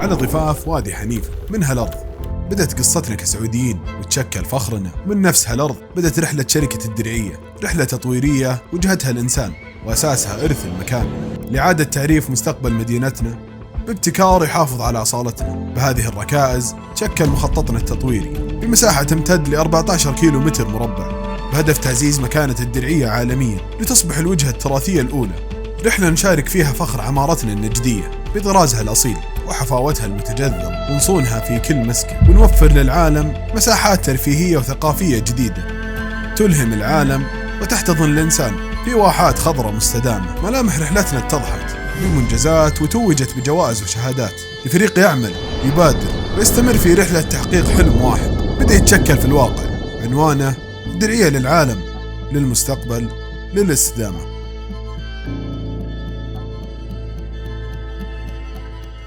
على ضفاف وادي حنيفة من هالأرض بدأت قصتنا كسعوديين، وتشكل فخرنا. من نفس هالأرض بدأت رحلة شركة الدرعية، رحلة تطويرية وجهتها الإنسان وأساسها إرث المكان لإعادة تعريف مستقبل مدينتنا بابتكار يحافظ على أصالتنا. بهذه الركائز تشكل مخططنا التطويري بمساحة تمتد ل 14 كيلو متر مربع، بهدف تعزيز مكانة الدرعية عالميا لتصبح الوجهة التراثية الأولى. رحلة نشارك فيها فخر عمارتنا النجدية بطرازها الأصيل وحفاوتها المتجذر، ونصونها في كل مسكن، ونوفر للعالم مساحات ترفيهية وثقافية جديدة تلهم العالم وتحتضن الإنسان في واحات خضراء مستدامة. ملامح رحلتنا اتضحت بمنجزات وتوجت بجوائز وشهادات لفريق يعمل يبادر ويستمر في رحلة تحقيق حلم واحد بدأ يتشكل في الواقع، عنوانه الدرعية للعالم، للمستقبل، للاستدامة.